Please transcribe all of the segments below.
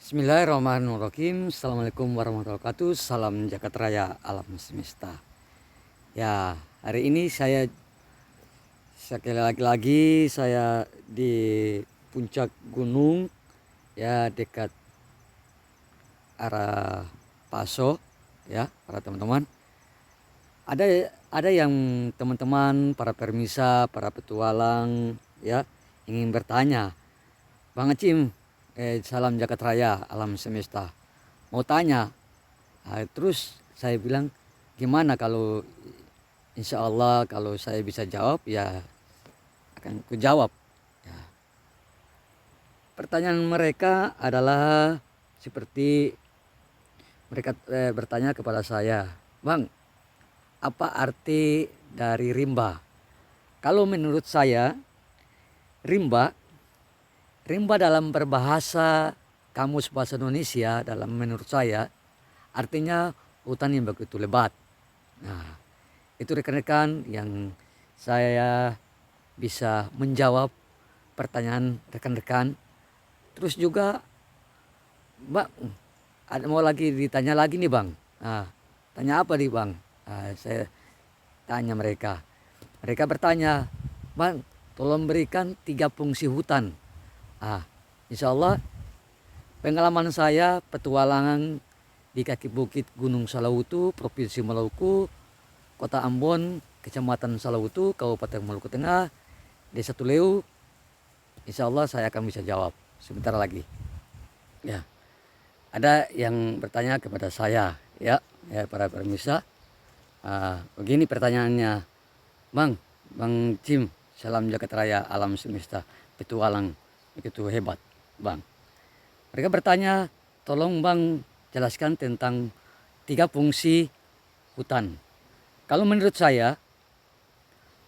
Bismillahirrahmanirrahim. Assalamualaikum warahmatullahi wabarakatuh. Salam jagat raya alam semesta. Ya, hari ini saya sekali lagi saya di puncak gunung, ya, dekat arah Paso, ya, para teman-teman. Ada yang teman-teman, para permisa, para petualang, ya, ingin bertanya, Bang Acim, salam jagat raya alam semesta. Mau tanya. Terus saya bilang, gimana kalau insya Allah kalau saya bisa jawab, ya akan ku jawab. Ya. Pertanyaan mereka adalah seperti mereka bertanya kepada saya, Bang, apa arti dari rimba? Kalau menurut saya, rimba dalam berbahasa Kamus Bahasa Indonesia, dalam menurut saya artinya hutan yang begitu lebat. Nah, itu rekan-rekan yang saya bisa menjawab pertanyaan rekan-rekan. Terus juga, Bang, ada mau lagi ditanya lagi nih, Bang. Nah, tanya apa nih, Bang? Saya tanya mereka. Mereka bertanya, Bang, tolong berikan 3 fungsi hutan. Insya Allah pengalaman saya petualangan di kaki bukit Gunung Salawutu, Provinsi Maluku, Kota Ambon, Kecamatan Salawutu, Kabupaten Maluku Tengah, Desa Tuleu. Insya Allah saya akan bisa jawab sebentar lagi. Ya, ada yang bertanya kepada saya, ya para permisa. Begini pertanyaannya, Bang Cim, salam jagat raya alam semesta, petualang begitu hebat, Bang. Mereka bertanya, tolong Bang jelaskan tentang 3 fungsi hutan. Kalau menurut saya,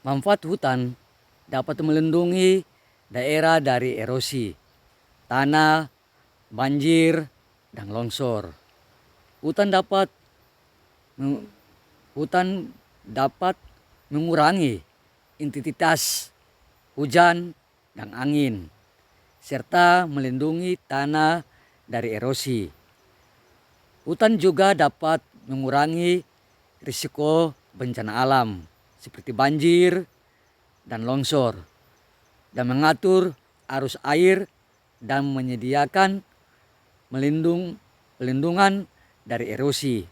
manfaat hutan dapat melindungi daerah dari erosi, tanah, banjir, dan longsor. Hutan dapat mengurangi intensitas hujan dan angin, serta melindungi tanah dari erosi. Hutan juga dapat mengurangi risiko bencana alam seperti banjir dan longsor, dan mengatur arus air dan menyediakan pelindungan dari erosi.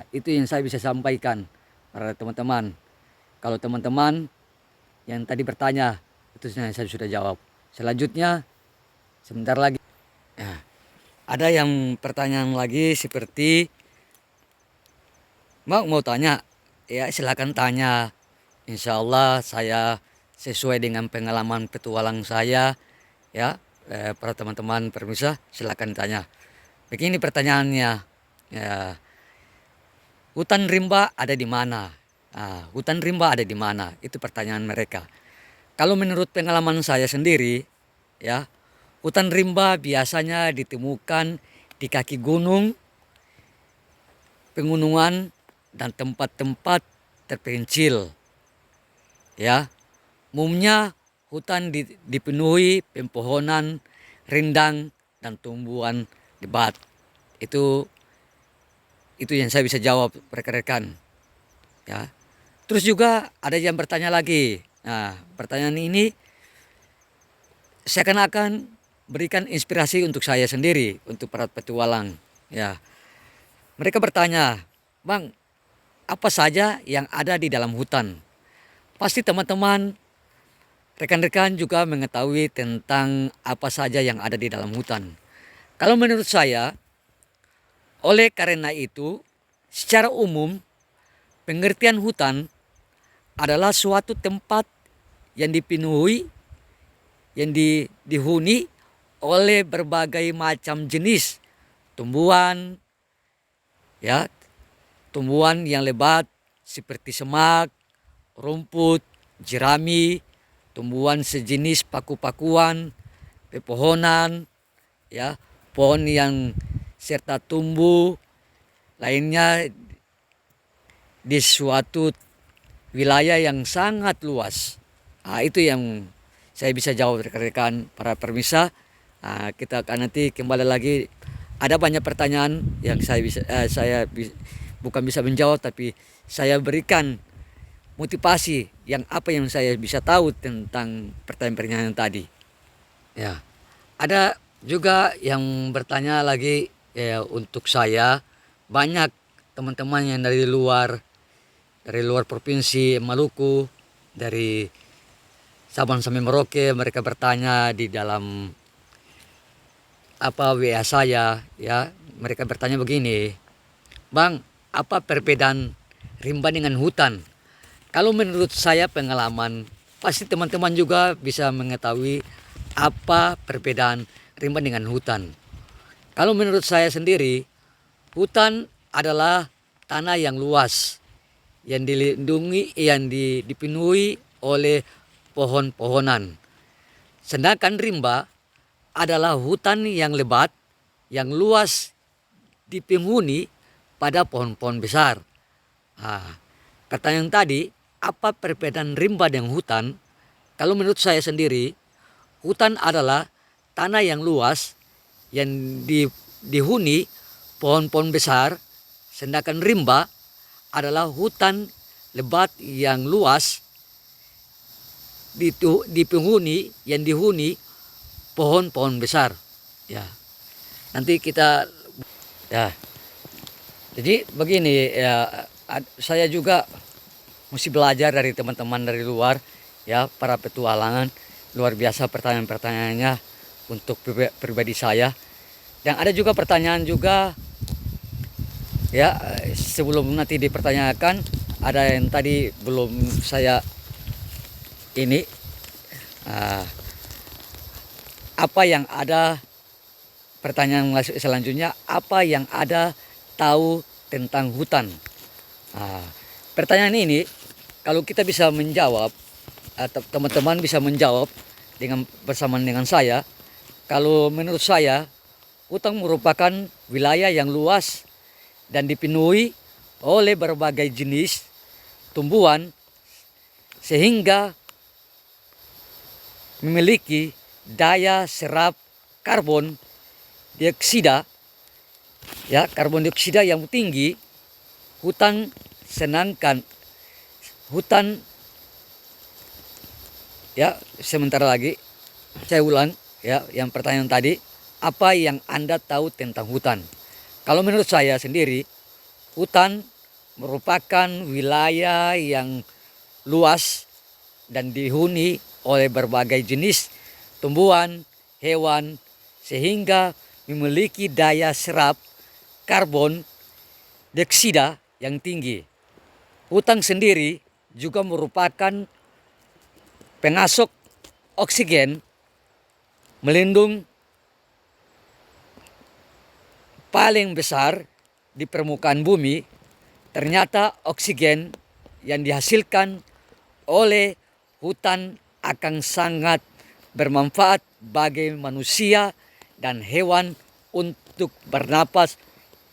Itu yang saya bisa sampaikan para teman-teman. Kalau teman-teman yang tadi bertanya, itu saya sudah jawab. Selanjutnya, sebentar lagi. Ada yang pertanyaan lagi seperti, mau tanya, ya silakan tanya. Insya Allah saya sesuai dengan pengalaman petualang saya, ya para teman-teman permisa silakan tanya. Begini pertanyaannya, ya, hutan rimba ada di mana? Hutan rimba ada di mana? Itu pertanyaan mereka. Kalau menurut pengalaman saya sendiri, ya, hutan rimba biasanya ditemukan di kaki gunung, pegunungan, dan tempat-tempat terpencil. Ya, umumnya hutan dipenuhi pepohonan rindang dan tumbuhan lebat. Itu yang saya bisa jawab rekan-rekan. Ya. Terus juga ada yang bertanya lagi. Nah, pertanyaan ini saya akan berikan inspirasi untuk saya sendiri, untuk para petualang. Ya, mereka bertanya, Bang, apa saja yang ada di dalam hutan? Pasti teman-teman, rekan-rekan juga mengetahui tentang apa saja yang ada di dalam hutan. Kalau menurut saya, oleh karena itu, secara umum, pengertian hutan adalah suatu tempat yang dipenuhi, yang dihuni oleh berbagai macam jenis tumbuhan, ya, tumbuhan yang lebat seperti semak, rumput, jerami, tumbuhan sejenis paku-pakuan, pepohonan, ya, pohon yang serta tumbuh lainnya di suatu wilayah yang sangat luas. Itu yang saya bisa jawab rekan-rekan para permisa. Kita akan nanti kembali lagi ada banyak pertanyaan yang bukan bisa menjawab, tapi saya berikan motivasi yang apa yang saya bisa tahu tentang pertanyaan-pertanyaan tadi. Ya, ada juga yang bertanya lagi ya, untuk saya banyak teman-teman yang dari luar provinsi Maluku, dari Sabang sampai Merauke, mereka bertanya di dalam WA saya ya. Mereka bertanya begini, "Bang, apa perbedaan rimba dengan hutan?" Kalau menurut saya pengalaman, pasti teman-teman juga bisa mengetahui apa perbedaan rimba dengan hutan. Kalau menurut saya sendiri, hutan adalah tanah yang luas, yang dilindungi, dipenuhi oleh pohon-pohonan. Sedangkan rimba adalah hutan yang lebat, yang luas, dipenghuni pada pohon-pohon besar. Kata yang tadi, apa perbedaan rimba dengan hutan? Kalau menurut saya sendiri, hutan adalah tanah yang luas, yang dihuni pohon-pohon besar. Sedangkan rimba adalah hutan lebat yang luas, yang dihuni pohon-pohon besar. Ya, nanti kita ya. Jadi begini ya, saya juga mesti belajar dari teman-teman dari luar ya, para petualangan. Luar biasa pertanyaan-pertanyaannya untuk pribadi saya. Dan ada juga pertanyaan juga ya, sebelum nanti dipertanyakan, ada yang tadi belum saya ini apa yang ada, pertanyaan selanjutnya, apa yang ada tahu tentang hutan? Pertanyaan ini kalau kita bisa menjawab, atau teman-teman bisa menjawab bersamaan dengan saya. Kalau menurut saya, hutan merupakan wilayah yang luas dan dipenuhi oleh berbagai jenis tumbuhan, sehingga memiliki daya serap karbon dioksida yang tinggi. Sebentar lagi saya ulang ya, yang pertanyaan tadi, apa yang Anda tahu tentang hutan? Kalau menurut saya sendiri, hutan merupakan wilayah yang luas dan dihuni oleh berbagai jenis tumbuhan, hewan, sehingga memiliki daya serap karbon dioksida yang tinggi. Hutan sendiri juga merupakan pengasok oksigen, melindung paling besar di permukaan bumi. Ternyata oksigen yang dihasilkan oleh hutan akan sangat bermanfaat bagi manusia dan hewan untuk bernapas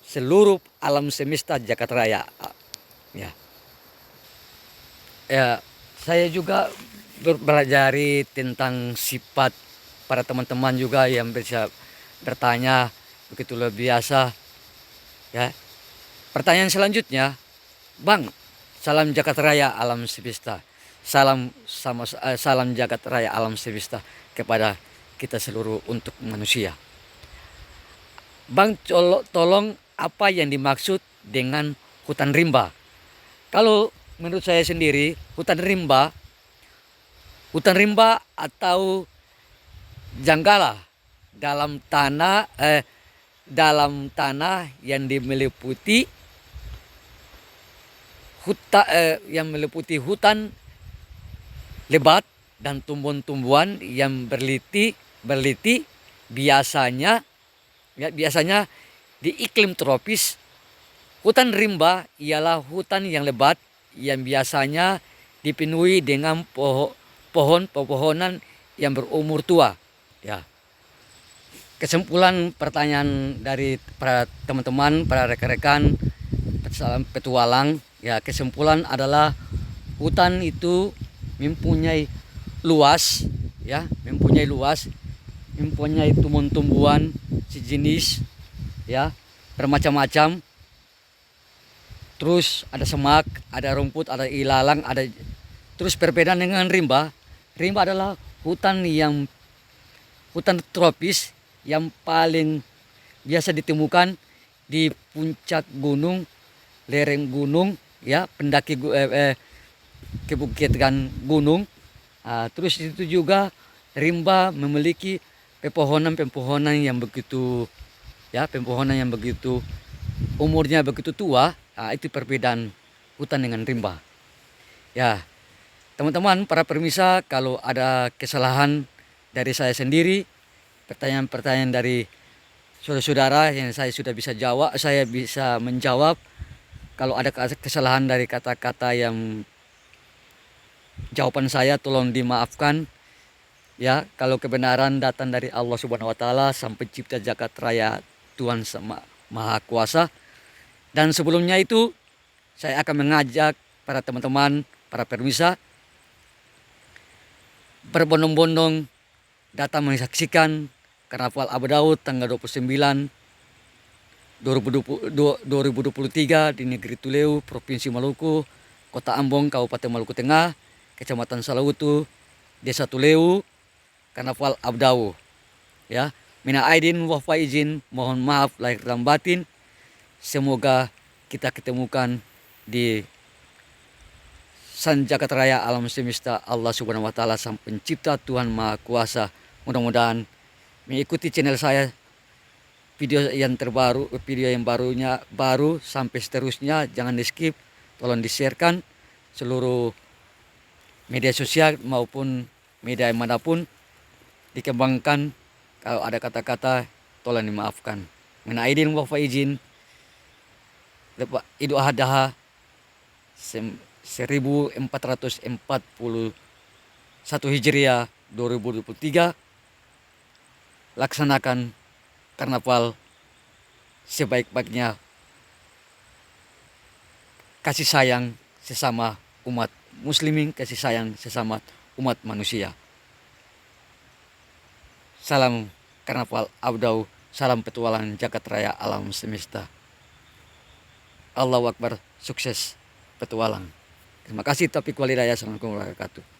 seluruh alam semesta jagat raya. Ya, saya juga belajar tentang sifat para teman-teman juga yang bisa bertanya begitu luar biasa. Ya, pertanyaan selanjutnya, Bang, salam jagat raya alam semesta. Salam jagat raya alam semesta kepada kita seluruh untuk manusia. Bang, tolong apa yang dimaksud dengan hutan rimba? Kalau menurut saya sendiri, hutan rimba atau janggala dalam tanah yang meliputi hutan lebat dan tumbuhan-tumbuhan yang berliti biasanya di iklim tropis. Hutan rimba ialah hutan yang lebat yang biasanya dipenuhi dengan pohon-pohonan yang berumur tua. Ya. Kesimpulan pertanyaan dari para teman-teman, para rekan-rekan petualang, ya, kesimpulan adalah hutan itu mempunyai luas, mempunyai tumbuhan-tumbuhan sejenis ya, bermacam-macam. Terus ada semak, ada rumput, ada ilalang, ada terus perbedaan dengan rimba. Rimba adalah hutan tropis yang paling biasa ditemukan di puncak gunung, lereng gunung, ya, ke bukit gunung. Terus itu juga rimba memiliki pepohonan-pepohonan yang begitu, ya, pepohonan yang begitu umurnya begitu tua. Itu perbedaan hutan dengan rimba. Ya, teman-teman para permisa, kalau ada kesalahan dari saya sendiri, pertanyaan-pertanyaan dari saudara-saudara yang saya sudah bisa jawab, saya bisa menjawab. Kalau ada kesalahan dari kata-kata yang jawaban saya, tolong dimaafkan. Ya, kalau kebenaran datang dari Allah Subhanahu wa taala, Sang Pencipta jagat raya, Tuhan Maha Kuasa. Dan sebelumnya itu saya akan mengajak para teman-teman, para permisa, berbondong-bondong datang menyaksikan Karnaval Abu Daud tanggal 29 2023 di negeri Tuleu, Provinsi Maluku, Kota Ambong, Kabupaten Maluku Tengah, Kecamatan Salautu, Desa Tuleu, Karnaval Abu Daud. Ya, mina aidin wa faizin, mohon maaf lahir dan batin. Semoga kita ketemukan di Sang Jagat Raya Alam Semesta Allah Subhanahu wa taala, Sang Pencipta, Tuhan Maha Kuasa. Mudah-mudahan mengikuti channel saya, video yang terbaru, video yang baru sampai seterusnya, jangan di skip, tolong di-sharekan seluruh media sosial maupun media manapun, dikembangkan. Kalau ada kata-kata tolong dimaafkan. Min aidin wa faizin, Idul Adha 1441 Hijriah 2023, laksanakan karnaval sebaik-baiknya. Kasih sayang sesama umat muslimin, kasih sayang sesama umat manusia. Salam Karnaval Abu Daud, salam petualangan jagat raya alam semesta. Allahu Akbar, sukses petualang. Terima kasih, taufiq walhidayah. Assalamualaikum warahmatullahi wabarakatuh.